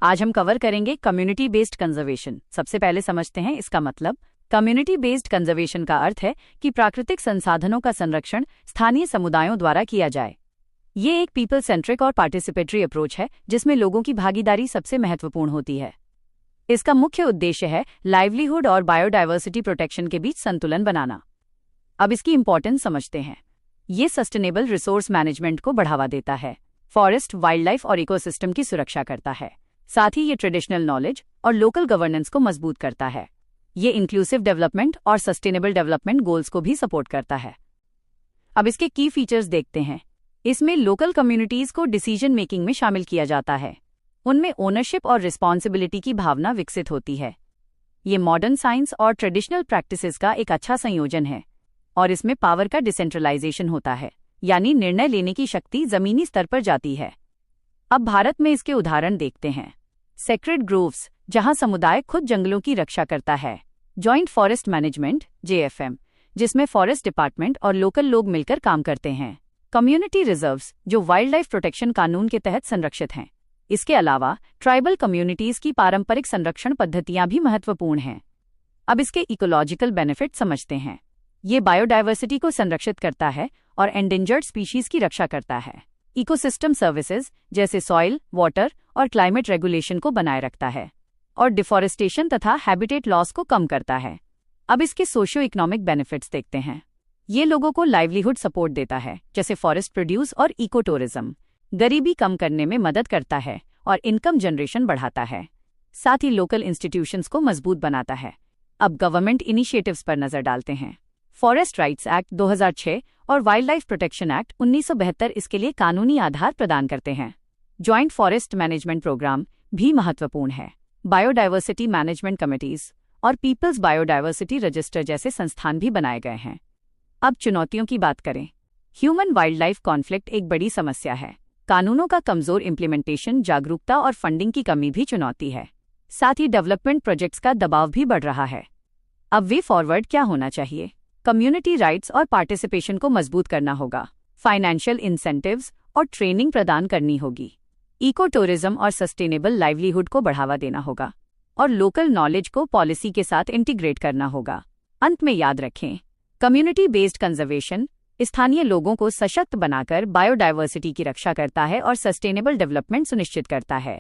आज हम कवर करेंगे कम्युनिटी बेस्ड कंजर्वेशन। सबसे पहले समझते हैं इसका मतलब। कम्युनिटी बेस्ड कंजर्वेशन का अर्थ है कि प्राकृतिक संसाधनों का संरक्षण स्थानीय समुदायों द्वारा किया जाए। ये एक पीपल सेंट्रिक और पार्टिसिपेटरी अप्रोच है जिसमें लोगों की भागीदारी सबसे महत्वपूर्ण होती है। इसका मुख्य उद्देश्य है लाइवलीहुड और बायोडायवर्सिटी प्रोटेक्शन के बीच संतुलन बनाना। अब इसकी इंपॉर्टेंस समझते हैं। ये सस्टेनेबल रिसोर्स मैनेजमेंट को बढ़ावा देता है, फॉरेस्ट, वाइल्ड लाइफ और इकोसिस्टम की सुरक्षा करता है। साथ ही ये ट्रेडिशनल नॉलेज और लोकल गवर्नेंस को मजबूत करता है। ये इंक्लूसिव डेवलपमेंट और सस्टेनेबल डेवलपमेंट गोल्स को भी सपोर्ट करता है। अब इसके की फीचर्स देखते हैं। इसमें लोकल कम्युनिटीज को डिसीजन मेकिंग में शामिल किया जाता है। उनमें ओनरशिप और रिस्पॉन्सिबिलिटी की भावना विकसित होती है। ये मॉडर्न साइंस और ट्रेडिशनल प्रैक्टिसेस का एक अच्छा संयोजन है। और इसमें पावर का डिसेंट्रलाइजेशन होता है, यानी निर्णय लेने की शक्ति जमीनी स्तर पर जाती है। अब भारत में इसके उदाहरण देखते हैं। सेक्रेड ग्रोव्स, जहां समुदाय खुद जंगलों की रक्षा करता है। जॉइंट फॉरेस्ट मैनेजमेंट (JFM), जिसमें फॉरेस्ट डिपार्टमेंट और लोकल लोग मिलकर काम करते हैं। कम्युनिटी रिजर्व्स, जो वाइल्ड लाइफ प्रोटेक्शन कानून के तहत संरक्षित हैं। इसके अलावा ट्राइबल कम्युनिटीज की पारंपरिक संरक्षण पद्धतियां भी महत्वपूर्ण हैं। अब इसके इकोलॉजिकल बेनिफिट समझते हैं। ये बायोडायवर्सिटी को संरक्षित करता है और एंडेंजर्ड स्पीशीज की रक्षा करता है। इकोसिस्टम सर्विसेज जैसे सॉइल, वाटर और क्लाइमेट रेगुलेशन को बनाए रखता है और डिफॉरेस्टेशन तथा हैबिटेट लॉस को कम करता है। अब इसके सोशियो इकोनॉमिक बेनिफिट्स देखते हैं। ये लोगों को लाइवलीहुड सपोर्ट देता है, जैसे फॉरेस्ट प्रोड्यूस और इको टूरिज्म। गरीबी कम करने में मदद करता है और इनकम जनरेशन बढ़ाता है। साथ ही लोकल इंस्टीट्यूशंस को मजबूत बनाता है। अब गवर्नमेंट इनिशिएटिव्स पर नजर डालते हैं। फॉरेस्ट राइट्स एक्ट 2006 और वाइल्ड लाइफ प्रोटेक्शन एक्ट 1972 इसके लिए कानूनी आधार प्रदान करते हैं। जॉइंट फॉरेस्ट मैनेजमेंट प्रोग्राम भी महत्वपूर्ण है। बायोडायवर्सिटी मैनेजमेंट कमिटीज और पीपल्स बायोडायवर्सिटी रजिस्टर जैसे संस्थान भी बनाए गए हैं। अब चुनौतियों की बात करें। ह्यूमन वाइल्ड लाइफ कॉन्फ्लिक्ट एक बड़ी समस्या है। कानूनों का कमजोर इम्प्लीमेंटेशन, जागरूकता और फंडिंग की कमी भी चुनौती है। साथ ही डेवलपमेंट प्रोजेक्ट्स का दबाव भी बढ़ रहा है। अब वे फॉरवर्ड क्या होना चाहिए? कम्युनिटी राइट्स और पार्टिसिपेशन को मजबूत करना होगा। फाइनेंशियल इंसेंटिव्स और ट्रेनिंग प्रदान करनी होगी। इको टूरिज्म और सस्टेनेबल लाइवलीहुड को बढ़ावा देना होगा और लोकल नॉलेज को पॉलिसी के साथ इंटीग्रेट करना होगा। अंत में याद रखें, कम्युनिटी बेस्ड कंजर्वेशन स्थानीय लोगों को सशक्त बनाकर बायोडायवर्सिटी की रक्षा करता है और सस्टेनेबल डेवलपमेंट सुनिश्चित करता है।